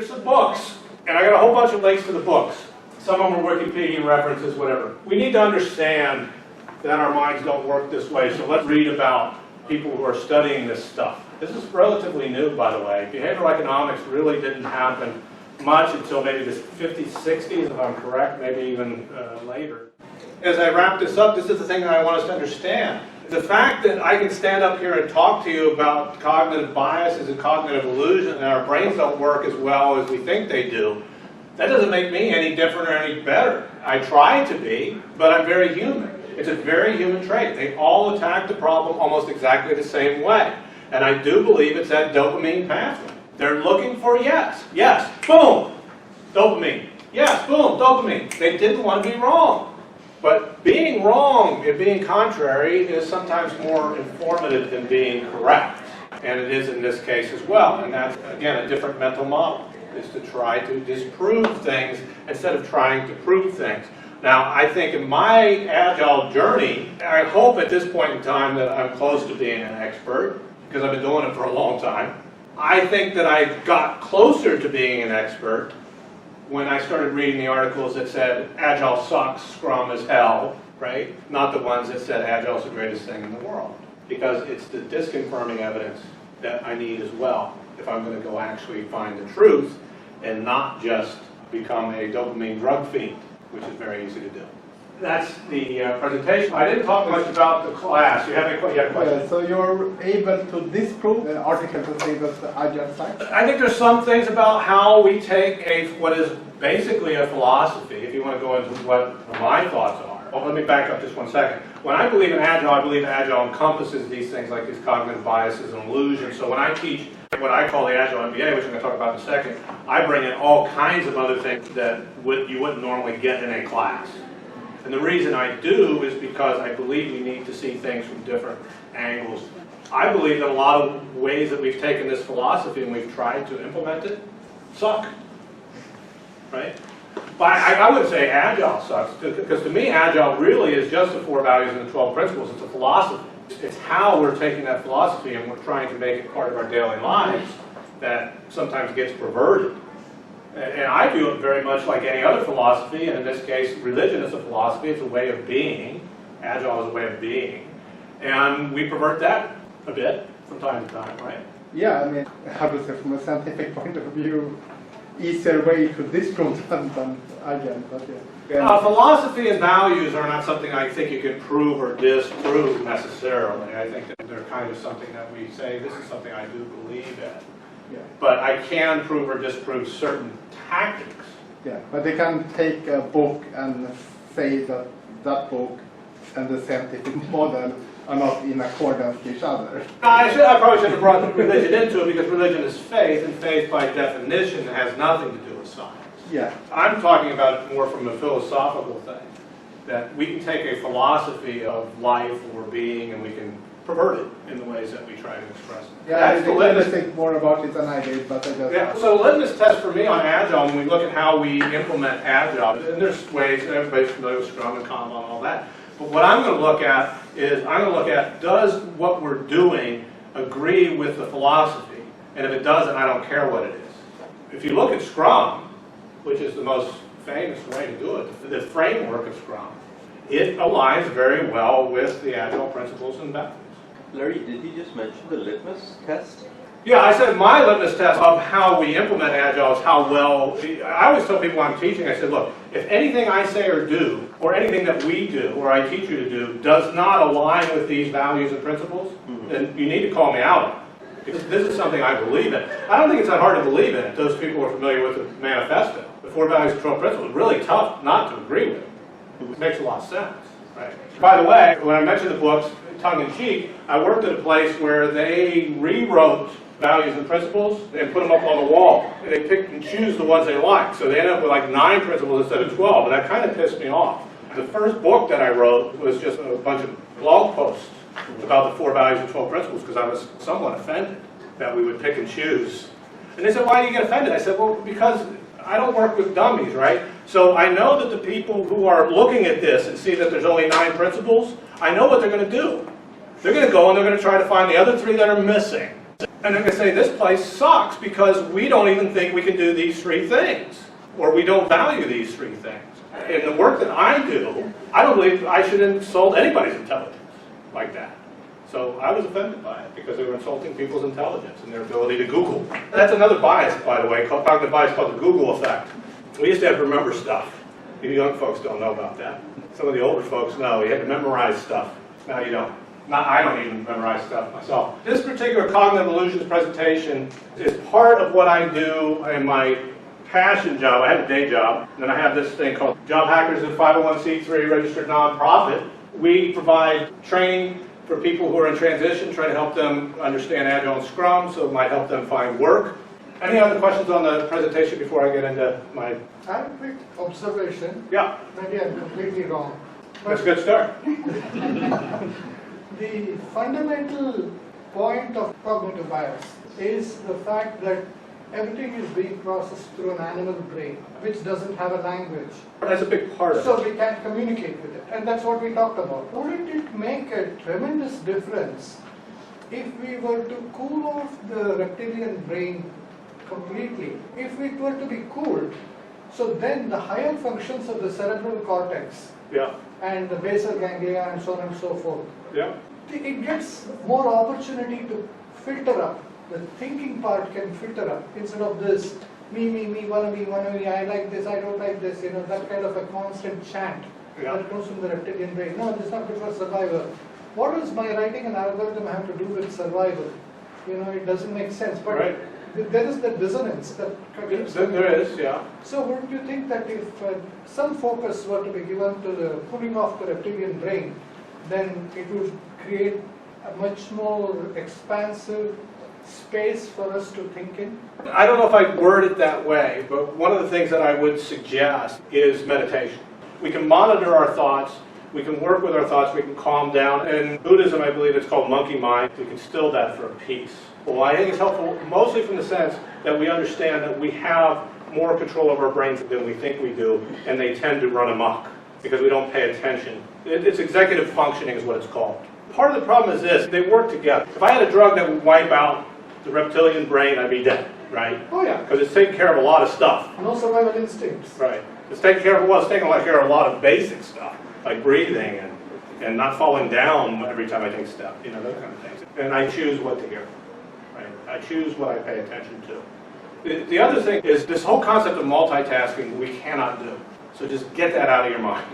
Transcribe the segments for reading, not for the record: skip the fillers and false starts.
Here's some books, and I got a whole bunch of links to the books. Some of them are Wikipedia references, whatever. We need to understand that our minds don't work this way, so let's read about people who are studying this stuff. This is relatively new, by the way. Behavioral economics really didn't happen much until maybe the 50s, 60s, if I'm correct, maybe even later. As I wrap this up, this is the thing that I want us to understand. The fact that I can stand up here and talk to you about cognitive biases and cognitive illusion and our brains don't work as well as we think they do, that doesn't make me any different or any better. I try to be, but I'm very human. It's a very human trait. They all attack the problem almost exactly the same way. And I do believe it's that dopamine pathway. They're looking for yes, yes, boom, dopamine. Yes, boom, dopamine. They didn't want to be wrong. But being wrong and being contrary is sometimes more informative than being correct. And it is in this case as well. And that's, again, a different mental model, is to try to disprove things instead of trying to prove things. Now, I think in my Agile journey, I hope at this point in time that I'm close to being an expert, because I've been doing it for a long time. I think that I got closer to being an expert when I started reading the articles that said Agile sucks, Scrum is hell, right? Not the ones that said Agile is the greatest thing in the world. Because it's the disconfirming evidence that I need as well if I'm going to go actually find the truth and not just become a dopamine drug fiend, which is very easy to do. That's the presentation. I didn't talk much about the class. You have any questions? So you're able to disprove the article to say that the Agile sucks? I think there's some things about how we take what is basically a philosophy, if you want to go into what my thoughts are. Well, let me back up just one second. When I believe in Agile, I believe Agile encompasses these things like these cognitive biases and illusions. So when I teach what I call the Agile MBA, which I'm going to talk about in a second, I bring in all kinds of other things that you wouldn't normally get in a class. And the reason I do is because I believe we need to see things from different angles. I believe that a lot of ways that we've taken this philosophy and we've tried to implement it suck, right? But I would say Agile sucks, because to me Agile really is just the 4 values and the 12 principles. It's a philosophy. It's how we're taking that philosophy and we're trying to make it part of our daily lives that sometimes gets perverted. And I view it very much like any other philosophy, and in this case, religion is a philosophy. It's a way of being. Agile is a way of being. And we pervert that a bit from time to time, right? Yeah, I mean, how to say, from a scientific point of view, easier way to disprove than Agile, but yeah. Philosophy and values are not something I think you can prove or disprove necessarily. I think that they're kind of something that we say, this is something I do believe in. Yeah. But I can prove or disprove certain tactics. Yeah, but they can take a book and say that that book and the scientific model are not in accordance with each other. I probably should have brought religion into it, because religion is faith, and faith by definition has nothing to do with science. Yeah. I'm talking about it more from a philosophical thing, that we can take a philosophy of life or being and we can pervert it in the ways that we try to express it. Yeah, I think more about it than I did, but I just... Yeah, so the litmus test for me on Agile, when we look at how we implement Agile, and there's ways, everybody's familiar with Scrum and Kanban and all that, but what I'm going to look at is, does what we're doing agree with the philosophy? And if it doesn't, I don't care what it is. If you look at Scrum, which is the most famous way to do it, the framework of Scrum, it aligns very well with the Agile principles and values. Larry, did he just mention the litmus test? Yeah, I said my litmus test of how we implement Agile is how well, I always tell people I'm teaching, I said, look, if anything I say or do, or anything that we do, or I teach you to do, does not align with these values and principles, then you need to call me out on it. Because this is something I believe in. I don't think it's that hard to believe in it. Those people who are familiar with the manifesto. The 4 values and 12 principles is really tough not to agree with. It makes a lot of sense. Right? By the way, when I mentioned the books, tongue-in-cheek, I worked at a place where they rewrote values and principles and put them up on the wall. And they picked and choose the ones they liked. So they ended up with like 9 principles instead of 12, and that kind of pissed me off. The first book that I wrote was just a bunch of blog posts about the 4 values and 12 principles, because I was somewhat offended that we would pick and choose. And they said, why do you get offended? I said, well, because I don't work with dummies, right? So I know that the people who are looking at this and see that there's only 9 principles, I know what they're going to do. They're going to go and they're going to try to find the other 3 that are missing. And they're going to say, this place sucks because we don't even think we can do these three things, or we don't value these three things. In the work that I do, I don't believe I should insult anybody's intelligence like that. So I was offended by it because they were insulting people's intelligence and their ability to Google. That's another bias, by the way, cognitive bias called the Google effect. We used to have to remember stuff. You young folks don't know about that. Some of the older folks know. You had to memorize stuff. Now you don't. I don't even memorize stuff myself. This particular cognitive illusions presentation is part of what I do in my passion job. I have a day job, and then I have this thing called Job Hackers, a 501c3 registered nonprofit. We provide training for people who are in transition, try to help them understand Agile and Scrum, so it might help them find work. Any other questions on the presentation before I get into my... I have a quick observation. Yeah. Maybe I'm completely wrong. That's a good start. The fundamental point of cognitive bias is the fact that everything is being processed through an animal brain, which doesn't have a language. That's a big part of it. So we can't communicate with it. And that's what we talked about. Wouldn't it make a tremendous difference if we were to cool off the reptilian brain completely? If it were to be cooled, so then the higher functions of the cerebral cortex Yeah. and the basal ganglia and so on and so forth, Yeah. it gets more opportunity to filter up. The thinking part can filter up instead of this me, wanna me, I like this, I don't like this, that kind of a constant chant that comes from the reptilian brain. No, this is not good for survival. What does my writing an algorithm have to do with survival? It doesn't make sense. But Right. there is the dissonance that keeps coming. There is, yeah. So wouldn't you think that if some focus were to be given to the pulling off the reptilian brain, then it would create a much more expansive space for us to think in? I don't know if I'd word it that way, but one of the things that I would suggest is meditation. We can monitor our thoughts, we can work with our thoughts, we can calm down. In Buddhism, I believe it's called monkey mind. We can still that for a peace. Well, I think it's helpful mostly from the sense that we understand that we have more control over our brains than we think we do, and they tend to run amok because we don't pay attention. It's executive functioning is what it's called. Part of the problem is this, they work together. If I had a drug that would wipe out the reptilian brain, I'd be dead, right? Oh yeah. Because it's taking care of a lot of stuff. No survival instincts. Right. It's taking care of, well, it's taking care of a lot of basic stuff, like breathing and not falling down every time I take a step, those kind of things. And I choose what to hear, right? I choose what I pay attention to. The other thing is this whole concept of multitasking we cannot do. So just get that out of your mind.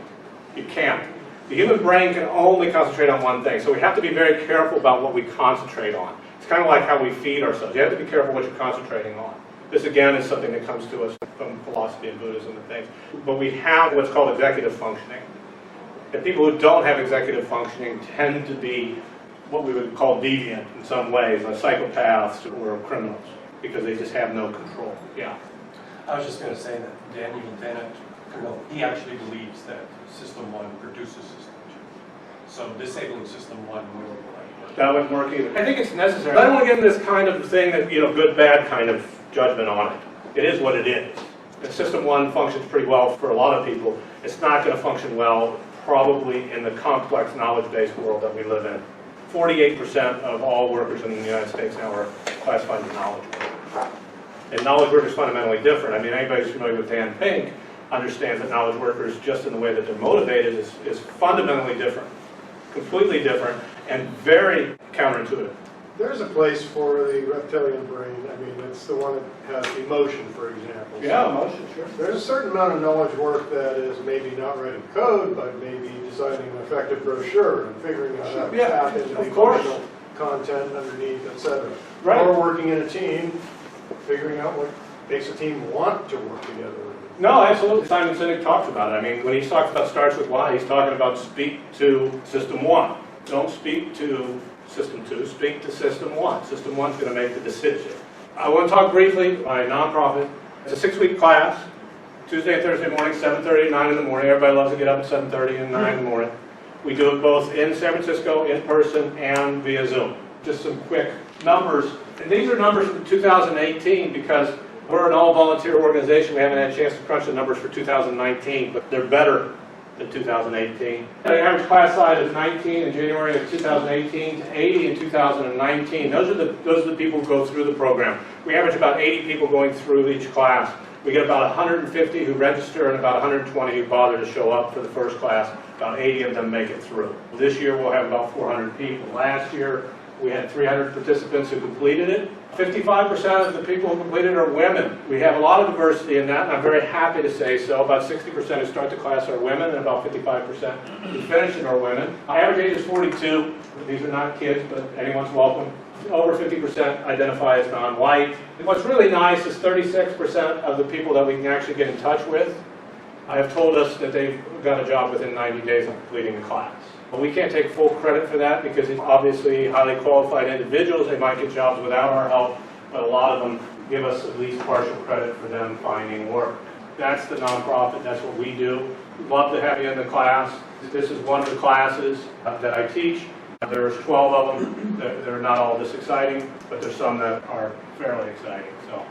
You can't. The human brain can only concentrate on one thing, so we have to be very careful about what we concentrate on. It's kind of like how we feed ourselves. You have to be careful what you're concentrating on. This, again, is something that comes to us from philosophy and Buddhism and things. But we have what's called executive functioning. And people who don't have executive functioning tend to be what we would call deviant in some ways, like psychopaths or criminals, because they just have no control. Yeah. I was just going to say that Daniel Dennett, he actually believes that System 1 produces System 2. So disabling System 1 will work. That wouldn't work either. I think it's necessary. I don't want to get into this kind of thing that, good, bad kind of judgment on it. It is what it is. And System 1 functions pretty well for a lot of people. It's not going to function well probably in the complex knowledge-based world that we live in. 48% of all workers in the United States now are classified as knowledge workers. And knowledge work is fundamentally different. I mean, anybody who's familiar with Dan Pink understands that knowledge workers, just in the way that they're motivated, is fundamentally different, completely different, and very counterintuitive. There's a place for the reptilian brain. I mean, it's the one that has emotion, for example. Yeah, emotion, sure. There's a certain amount of knowledge work that is maybe not writing code, but maybe designing an effective brochure and figuring out how to tap into the emotional content underneath, etc. Right. Or working in a team, figuring out what makes a team want to work together. No, absolutely. Simon Sinek talks about it. I mean, when he talks about starts with why, he's talking about speak to System 1. Don't speak to System 2, speak to System 1. System 1's going to make the decision. I want to talk briefly about a nonprofit. It's a 6-week class, Tuesday and Thursday morning, 7:30 and 9 in the morning. Everybody loves to get up at 7:30 and 9 in the morning. We do it both in San Francisco, in person, and via Zoom. Just some quick numbers. And these are numbers from 2018 because we're an all-volunteer organization. We haven't had a chance to crunch the numbers for 2019, but they're better than 2018. The average class size is 19 in January of 2018 to 80 in 2019. Those are the people who go through the program. We average about 80 people going through each class. We get about 150 who register and about 120 who bother to show up for the first class. About 80 of them make it through. This year we'll have about 400 people. Last year we had 300 participants who completed it. 55% of the people who completed are women. We have a lot of diversity in that, and I'm very happy to say so. About 60% who start the class are women, and about 55% who finish it are women. Our average age is 42. These are not kids, but anyone's welcome. Over 50% identify as non-white. What's really nice is 36% of the people that we can actually get in touch with have told us that they've got a job within 90 days of completing the class. But we can't take full credit for that because it's obviously highly qualified individuals. They might get jobs without our help, but a lot of them give us at least partial credit for them finding work. That's the nonprofit. That's what we do. Love to have you in the class. This is one of the classes that I teach. There's 12 of them. They're not all this exciting, but there's some that are fairly exciting. So,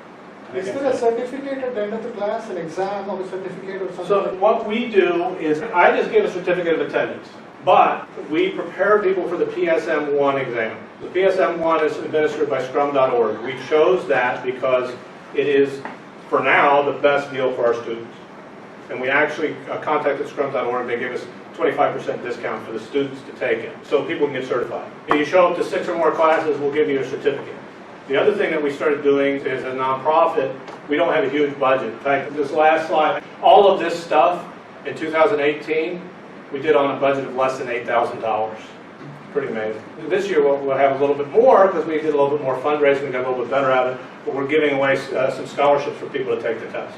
Is there a certificate at the end of the class, an exam or a certificate or something? So what we do is, I just give a certificate of attendance, but we prepare people for the PSM-1 exam. The PSM-1 is administered by Scrum.org. We chose that because it is, for now, the best deal for our students. And we actually contacted Scrum.org. They gave us 25% discount for the students to take it, so people can get certified. If you show up to 6 or more classes, we'll give you a certificate. The other thing that we started doing is, a nonprofit, we don't have a huge budget. In fact, this last slide, all of this stuff in 2018, we did on a budget of less than $8,000. Pretty amazing. This year we'll have a little bit more because we did a little bit more fundraising, we got a little bit better at it, but we're giving away some scholarships for people to take the test.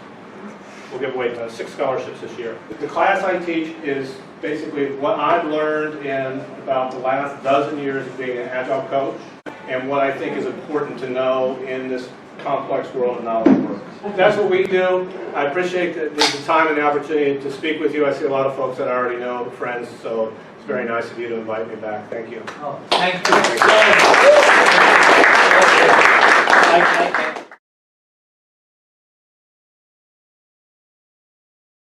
We'll give away 6 scholarships this year. The class I teach is basically what I've learned in about the last dozen years of being an Agile coach, and what I think is important to know in this complex world of knowledge work. That's what we do. I appreciate the time and the opportunity to speak with you. I see a lot of folks that I already know, friends, so it's very nice of you to invite me back. Thank you. Oh, thank you.